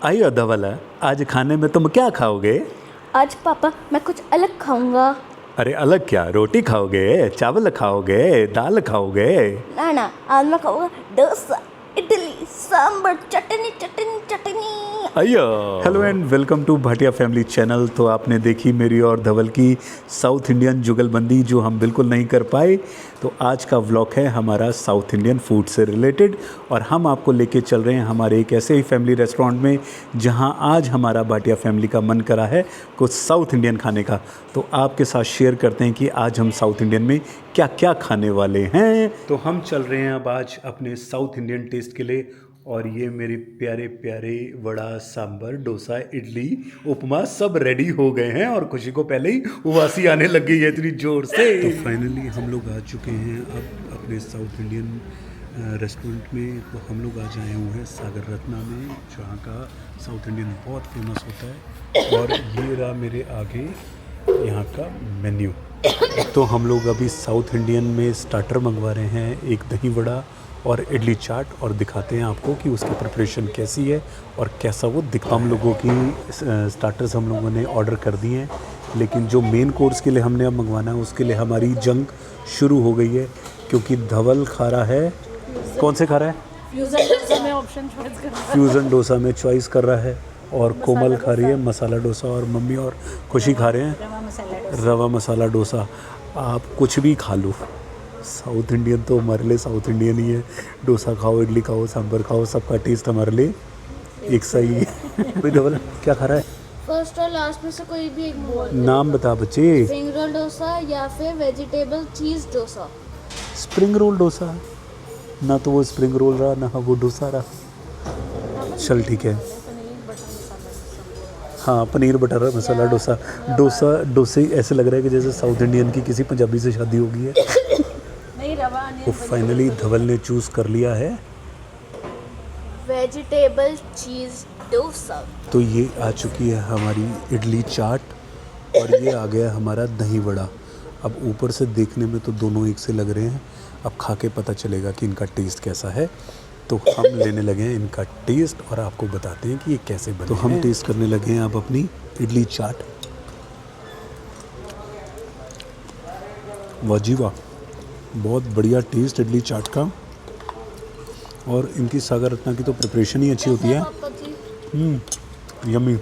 आइयो धवल, आज खाने में तुम क्या खाओगे? आज पापा मैं कुछ अलग खाऊंगा। अरे अलग क्या? रोटी खाओगे, चावल खाओगे, दाल खाओगे? ना ना, आज मैं खाऊंगा डोसा, इडली, सांबर, चटनी चटनी चटनी। अयो hello and welcome to Bhatia family channel. तो आपने देखी मेरी और धवल की साउथ इंडियन जुगलबंदी जो हम बिल्कुल नहीं कर पाए। तो आज का व्लॉग है हमारा साउथ इंडियन फूड से रिलेटेड और हम आपको लेके चल रहे हैं हमारे एक ऐसे ही फैमिली रेस्टोरेंट में जहां आज हमारा भाटिया फैमिली का मन करा है कुछ साउथ इंडियन खाने का। तो आपके साथ शेयर करते हैं कि आज हम साउथ इंडियन में क्या क्या खाने वाले हैं। तो हम चल रहे हैं अब आज अपने साउथ इंडियन टेस्ट के लिए और ये मेरे प्यारे प्यारे वड़ा, सांभर, डोसा, इडली, उपमा सब रेडी हो गए हैं और खुशी को पहले ही उबासी आने लग गई है इतनी जोर से। तो फाइनली हम लोग आ चुके हैं अब अपने साउथ इंडियन रेस्टोरेंट में। तो हम लोग आज आए हुए हैं सागर रत्ना में जहाँ का साउथ इंडियन बहुत फेमस होता है। और ये रहा मेरे आगे यहाँ का मेन्यू। तो हम लोग अभी साउथ इंडियन में स्टार्टर मंगवा रहे हैं, एक दही वड़ा और इडली चाट, और दिखाते हैं आपको कि उसकी प्रिपरेशन कैसी है और कैसा वो दिखता। हम लोगों की स्टार्टर्स हम लोगों ने ऑर्डर कर दिए हैं, लेकिन जो मेन कोर्स के लिए हमने अब मंगवाना है उसके लिए हमारी जंग शुरू हो गई है क्योंकि धवल खा रहा है। कौन से खा रहा है? फ्यूज़न डोसा में चॉइस कर रहा है और कोमल खा रही है मसाला डोसा और मम्मी और खुशी खा रहे हैं रवा मसाला डोसा। आप कुछ भी खा लो, साउथ इंडियन तो हमारे लिए साउथ इंडियन ही है। डोसा खाओ, इडली खाओ, सांभर खाओ, सबका टेस्ट हमारे लिए एक सही है। धवल क्या खा रहा है? फर्स्ट और लास्ट में से कोई भी एक बोल। नाम बता बच्चे। स्प्रिंग रोल डोसा या फिर वेजिटेबल चीज डोसा। स्प्रिंग रोल डोसा ना, तो वो स्प्रिंग रोल रहा ना वो डोसा रहा। चल ठीक है, हाँ पनीर बटर मसाला डोसा। डोसे ऐसे लग रहा है कि जैसे साउथ इंडियन की किसी पंजाबी से शादी हो गई है। तो फाइनली धवल ने चूज कर लिया है वेजिटेबल चीज डोसा। तो ये आ चुकी है हमारी इडली चाट और ये आ गया हमारा दही वड़ा। अब ऊपर से देखने में तो दोनों एक से लग रहे हैं, अब खा के पता चलेगा कि इनका टेस्ट कैसा है। तो हम लेने लगे हैं इनका टेस्ट और आपको बताते हैं कि ये कैसे बने। तो हम टेस्ट करने लगे हैं अब अपनी इडली चाट। वाह जी वाह, बहुत बढ़िया टेस्ट इडली चाट का। और इनकी सागर रत्ना की तो प्रिपरेशन ही अच्छी होती है। यम्मी।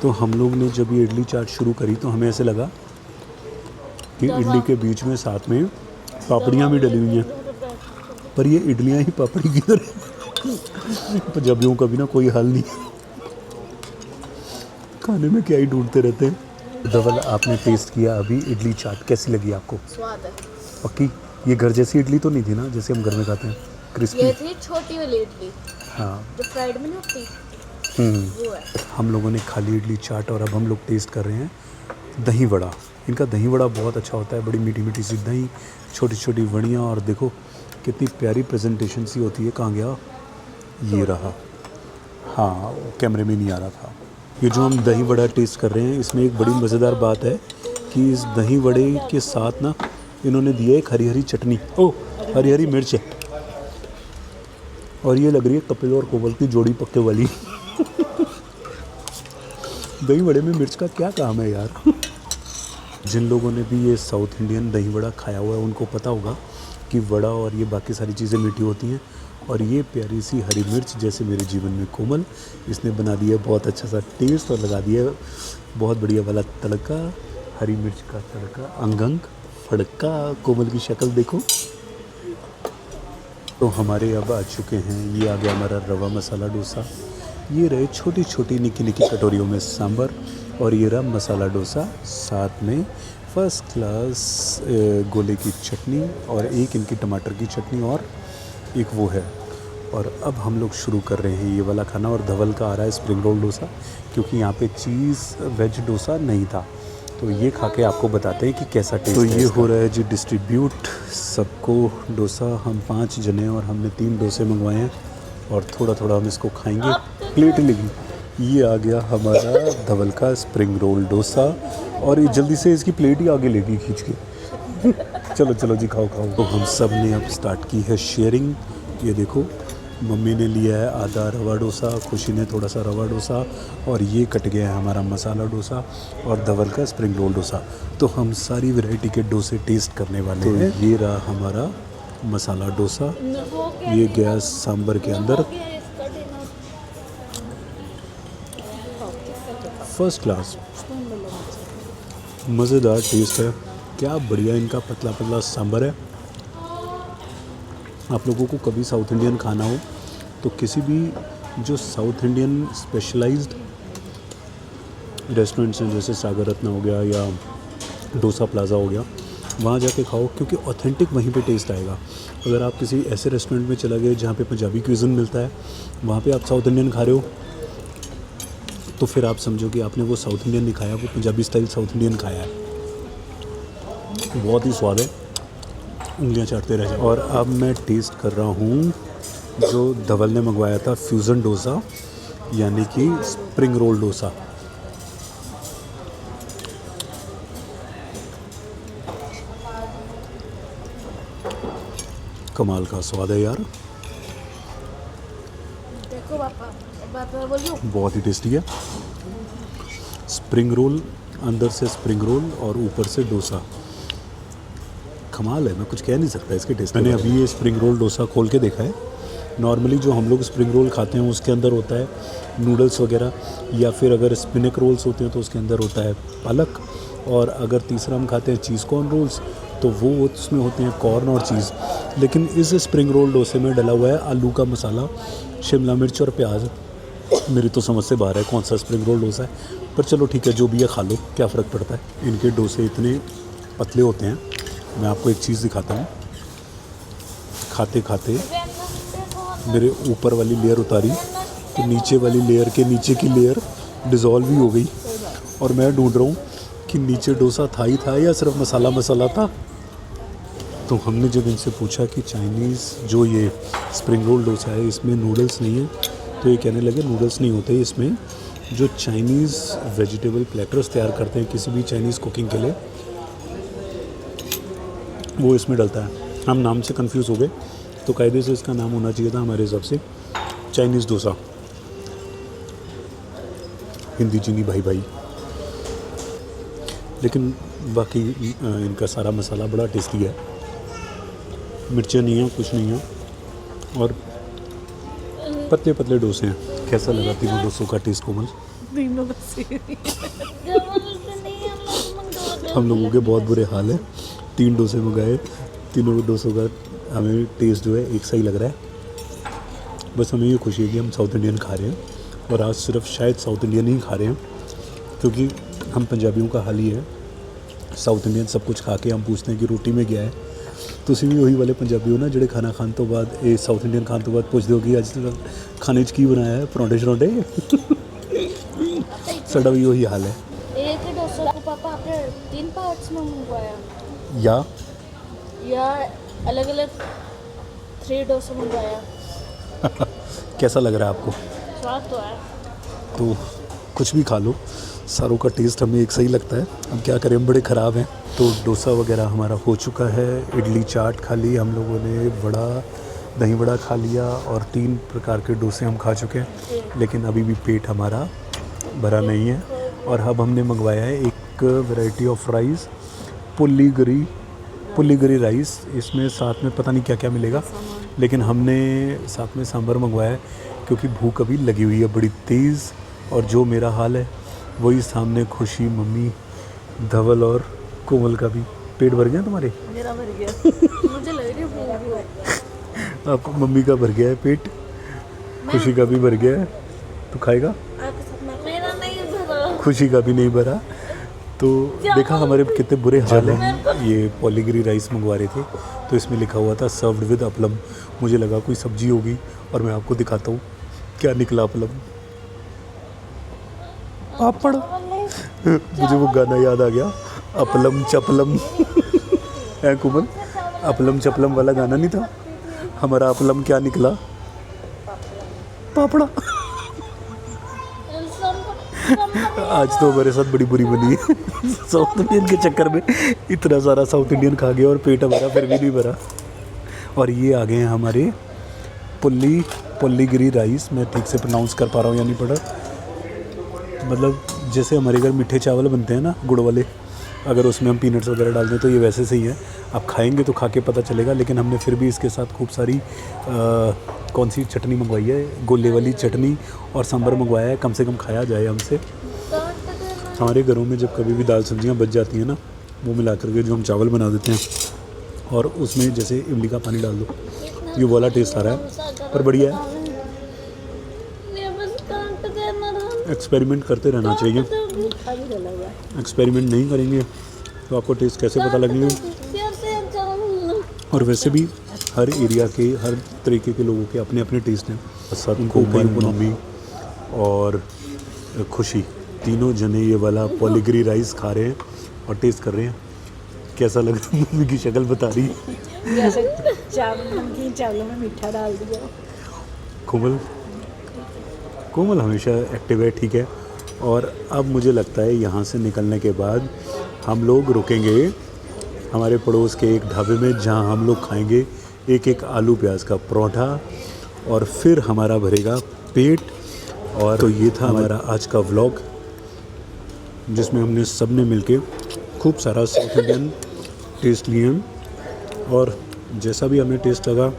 तो हम लोग ने जब ये इडली चाट शुरू करी तो हमें ऐसे लगा कि इडली के बीच में साथ में पापड़ियाँ भी डली हुई हैं, पर ये इडलियाँ ही पापड़ी की तरह। पंजाबियों का भी ना कोई हाल नहीं, खाने में क्या ही ढूंढते रहते हैं। धवल आपने टेस्ट किया अभी इडली चाट, कैसी लगी आपको? स्वाद है पक्की? ये घर जैसी इडली तो नहीं थी ना जैसे हम घर में खाते हैं क्रिस्पी? ये थी छोटी वाली इडली, हाँ जो फ्राइड में नहीं होती वो है। हम लोगों ने खा ली इडली चाट और अब हम लोग टेस्ट कर रहे हैं दही वड़ा। इनका दही वड़ा बहुत अच्छा होता है, बड़ी मीठी मीठी सी दही, छोटी छोटी वड़ियाँ, और देखो कितनी प्यारी प्रेजेंटेशन सी होती है। कहाँ गया? ये रहा। हाँ कैमरे में नहीं आ रहा था। ये जो हम दही वड़ा टेस्ट कर रहे हैं इसमें एक बड़ी मज़ेदार बात है कि इस दही वड़े के साथ ना इन्होंने दिया एक हरी हरी चटनी, हरी हरी मिर्च है, और ये लग रही है कपिल और कोमल की जोड़ी पक्के वाली। दही वड़े में मिर्च का क्या काम है यार। जिन लोगों ने भी ये साउथ इंडियन दही वड़ा खाया हुआ है उनको पता होगा कि वड़ा और ये बाकी सारी चीज़ें मीठी होती हैं, और ये प्यारी सी हरी मिर्च जैसे मेरे जीवन में कोमल, इसने बना दिया बहुत अच्छा सा टेस्ट और लगा दिया बहुत बढ़िया वाला तड़का, हरी मिर्च का तड़का, अंग फड़का। कोमल की शक्ल देखो। तो हमारे अब आ चुके हैं, ये आ गया हमारा रवा मसाला डोसा, ये रहे छोटी छोटी निकी निकी कटोरियों में सांभर, और ये रहा मसाला डोसा, साथ में फर्स्ट क्लास गोले की चटनी और एक इनकी टमाटर की चटनी और एक वो है। और अब हम लोग शुरू कर रहे हैं ये वाला खाना, और धवल का आ रहा है स्प्रिंग रोल डोसा क्योंकि यहाँ पे चीज़ वेज डोसा नहीं था। तो ये खा के आपको बताते हैं कि कैसा टेस्ट है। तो ये हो रहा है जी डिस्ट्रीब्यूट सबको डोसा। हम 5 जने और हमने 3 डोसे मंगवाए हैं और थोड़ा थोड़ा हम इसको खाएंगे। प्लेट लगी, ये आ गया हमारा धवल का स्प्रिंग रोल डोसा, और ये जल्दी से इसकी प्लेट ही आगे लेगी खींच के। चलो चलो जी खाओ खाओ। तो हम सब ने अब स्टार्ट की है शेयरिंग। ये देखो मम्मी ने लिया है आधा रवा डोसा, खुशी ने थोड़ा सा रवा डोसा, और ये कट गया है हमारा मसाला डोसा और धवल का स्प्रिंग रोल डोसा। तो हम सारी वैरायटी के डोसे टेस्ट करने वाले हैं। तो ये रहा हमारा मसाला डोसा, ये गया सांभर के अंदर, फर्स्ट क्लास, मज़ेदार टेस्ट है। क्या बढ़िया इनका पतला पतला सांभर है। आप लोगों को कभी साउथ इंडियन खाना हो तो किसी भी जो साउथ इंडियन स्पेशलाइज्ड रेस्टोरेंट्स हैं, जैसे सागर रत्ना हो गया या डोसा प्लाज़ा हो गया, वहाँ जाके खाओ, क्योंकि ऑथेंटिक वहीं पे टेस्ट आएगा। अगर आप किसी ऐसे रेस्टोरेंट में चला गए जहाँ पे पंजाबी क्यूज़न मिलता है, वहाँ पे आप साउथ इंडियन खा रहे हो, तो फिर आप समझो कि आपने वो साउथ इंडियन नहीं खाया, वो पंजाबी स्टाइल साउथ इंडियन खाया है। बहुत ही स्वाद है, उंगलियां चाटते रह जाए। और अब मैं टेस्ट कर रहा हूँ जो धवल ने मंगवाया था, फ्यूज़न डोसा, यानी कि स्प्रिंग रोल डोसा। कमाल का स्वाद है यार, देखो पापा, बात मैं बोलूं, बहुत ही टेस्टी है। स्प्रिंग रोल, अंदर से स्प्रिंग रोल और ऊपर से डोसा, कमाल है। मैं कुछ कह नहीं सकता इसके टेस्ट। मैंने अभी ये स्प्रिंग रोल डोसा खोल के देखा है। नॉर्मली जो हम लोग स्प्रिंग रोल खाते हैं उसके अंदर होता है नूडल्स वगैरह, या फिर अगर स्पिनक रोल्स होते हैं तो उसके अंदर होता है पालक, और अगर तीसरा हम खाते हैं चीज़ कॉर्न रोल्स तो वो उसमें होते हैं कॉर्न और चीज़। लेकिन इस स्प्रिंग रोल डोसे में डला हुआ है आलू का मसाला, शिमला मिर्च और प्याज। मेरी तो समझ से बाहर है कौन सा स्प्रिंग रोल डोसा है, पर चलो ठीक है, जो भी है खा लो, क्या फ़र्क पड़ता है। इनके डोसे इतने पतले होते हैं। मैं आपको एक चीज़ दिखाता हूँ। खाते खाते मेरे ऊपर वाली लेयर उतारी तो नीचे वाली लेयर के नीचे की लेयर डिज़ोल्व ही हो गई, और मैं ढूंढ रहा हूँ कि नीचे डोसा था ही था या सिर्फ मसाला मसाला था। तो हमने जब इनसे पूछा कि चाइनीज़ जो ये स्प्रिंग रोल डोसा है इसमें नूडल्स नहीं है, तो ये कहने लगे नूडल्स नहीं होते, इसमें जो चाइनीज़ वेजिटेबल प्लेटर्स तैयार करते हैं किसी भी चाइनीज़ कुकिंग के लिए, वो इसमें डलता है। हम नाम से कंफ्यूज हो गए, तो कायदे से इसका नाम होना चाहिए था हमारे हिसाब से चाइनीज़ डोसा। हिंदी चीनी भाई भाई। लेकिन बाकी इनका सारा मसाला बड़ा टेस्टी है, मिर्चें नहीं हैं, कुछ नहीं है, और पतले पतले डोसे हैं। कैसा लगा तीनों डोसों का टेस्ट कोमल? हम लोगों के बहुत बुरे हाल है। 3 डोसे मंगाए, तीनों डोसों का हमें टेस्ट जो है एक सा ही लग रहा है। बस हमें ये खुशी है कि हम साउथ इंडियन खा रहे हैं, और आज सिर्फ शायद साउथ इंडियन ही खा रहे हैं, क्योंकि हम पंजाबियों का हाल ही है, साउथ इंडियन सब कुछ खा के हम पूछते हैं कि रोटी में क्या है। ਤੁਸੀਂ ਵੀ ਉਹੀ ਵਾਲੇ ਪੰਜਾਬੀ ਹੋ ਨਾ ਜਿਹੜੇ ਖਾਣਾ ਖਾਣ ਤੋਂ ਬਾਅਦ, ਇਹ ਸਾਊਥ ਇੰਡੀਅਨ ਖਾਣ ਤੋਂ ਬਾਅਦ ਪੁੱਛਦੇ ਹੋ ਕਿ ਅੱਜ ਖਾਣੇ 'ਚ ਕੀ ਬਣਾਇਆ ਹੈ, ਪਰੌਂਠੇ ਸ਼ਰੌਂਠੇ। ਸਾਡਾ ਵੀ ਉਹੀ ਹਾਲ ਹੈ। एक डोसा को पापा आपने 3 पार्ट्स में मंगवाया या अलग अलग 3 डोसा मंगवाया? कैसा लग रहा है आपको? स्वाद तो है। तो कुछ भी खा लो, सारों का टेस्ट हमें एक सही लगता है। हम क्या करें, हम बड़े ख़राब हैं। तो डोसा वगैरह हमारा हो चुका है, इडली चाट खा ली हम लोगों ने, बड़ा दही बड़ा खा लिया, और 3 प्रकार के डोसे हम खा चुके हैं। लेकिन अभी भी पेट हमारा भरा नहीं है। और अब हमने मंगवाया है एक वैरायटी ऑफ राइस, पुल्लीगरी राइस। इसमें साथ में पता नहीं क्या क्या मिलेगा, लेकिन हमने साथ में सांभर मंगवाया है क्योंकि भूख अभी लगी हुई है बड़ी तेज़। और जो मेरा हाल है वही सामने खुशी, मम्मी, धवल और कोमल का भी। पेट भर गया तुम्हारे? मेरा भर गया। मुझे लग रही है भूख। आपको मम्मी का भर गया है पेट, खुशी का भी भर गया है। तो खाएगा? आपके साथ में मेरा नहीं भरा, खुशी का भी नहीं भरा। तो देखा हमारे कितने बुरे हाल हैं। ये पोलीगिरी राइस मंगवा रहे थे, तो इसमें लिखा हुआ था सर्व्ड विद अपलम। मुझे लगा कोई सब्जी होगी, और मैं आपको दिखाता हूँ क्या निकला। अपलम, पापड़। मुझे वो गाना याद आ गया, अपलम चपलम। है कोमल, अपलम चपलम वाला गाना नहीं था? हमारा अपलम क्या निकला? पापड़ा। आज तो हमारे साथ बड़ी बुरी बनी है। साउथ इंडियन के चक्कर में इतना सारा साउथ इंडियन खा गया और पेट हमारा फिर भी नहीं भरा। और ये आ गए हैं हमारे पोलीगिरी राइस, मैं ठीक से प्रोनाउंस कर पा रहा हूँ या नहीं पड़ा। मतलब जैसे हमारे घर मीठे चावल बनते हैं ना गुड़ वाले, अगर उसमें हम पीनट्स वगैरह डाल दें तो ये वैसे से ही है। आप खाएंगे तो खा के पता चलेगा। लेकिन हमने फिर भी इसके साथ खूब सारी कौन सी चटनी मंगवाई है, गोले वाली चटनी और सांभर मंगवाया है, कम से कम खाया जाए हमसे। हमारे घरों में जब कभी भी दाल सब्जियां बच जाती हैं ना, वो मिला करके जो हम चावल बना देते हैं और उसमें जैसे इमली का पानी डाल दो, ये वाला टेस्ट आ रहा है। पर बढ़िया है, एक्सपेरिमेंट करते रहना चाहिए। एक्सपेरिमेंट नहीं करेंगे तो आपको टेस्ट कैसे पता लगेगा। और वैसे भी हर एरिया के हर तरीके के लोगों के अपने अपने टेस्ट हैं। सब कोमल, मम्मी और खुशी तीनों जने ये वाला पोलीगिरी राइस खा रहे हैं और टेस्ट कर रहे हैं। कैसा लग रहा है? मम्मी की शक्ल बता रही है। जैसे नमकीन चावलों में मीठा डाल दिया। कोमल हमेशा एक्टिव है, ठीक है। और अब मुझे लगता है यहाँ से निकलने के बाद हम लोग रुकेंगे हमारे पड़ोस के एक ढाबे में, जहाँ हम लोग खाएंगे एक आलू प्याज का परोठा और फिर हमारा भरेगा पेट। और तो ये था हमारा आज का व्लॉग, जिसमें हमने सब ने मिलके खूब सारा साउथ इंडियन टेस्ट लिए हैं। और जैसा भी हमें टेस्ट लगा,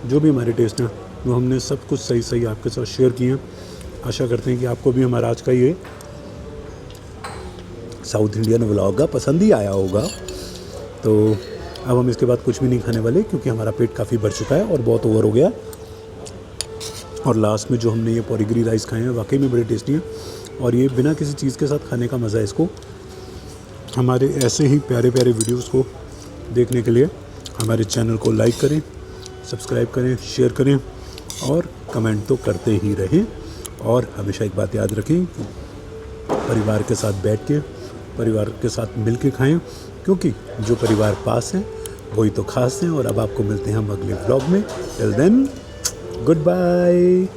जो भी हमारे टेस्ट हैं, वो हमने सब कुछ सही सही आपके साथ शेयर किए हैं। आशा करते हैं कि आपको भी हमारा आज का ये साउथ इंडियन व्लॉग पसंद ही आया होगा। तो अब हम इसके बाद कुछ भी नहीं खाने वाले, क्योंकि हमारा पेट काफ़ी भर चुका है और बहुत ओवर हो गया। और लास्ट में जो हमने ये पोलीगिरी राइस खाए हैं वाकई में बड़े टेस्टी हैं। और ये बिना किसी चीज़ के साथ खाने का मज़ा है इसको। हमारे ऐसे ही प्यारे प्यारे वीडियोस को देखने के लिए हमारे चैनल को लाइक करें, सब्सक्राइब करें, शेयर करें और कमेंट तो करते ही रहें। और हमेशा एक बात याद रखें, परिवार के साथ बैठ के, परिवार के साथ मिल के खाएँ, क्योंकि जो परिवार पास है वही तो खास है। और अब आपको मिलते हैं हम अगले व्लॉग में। Till then, good bye.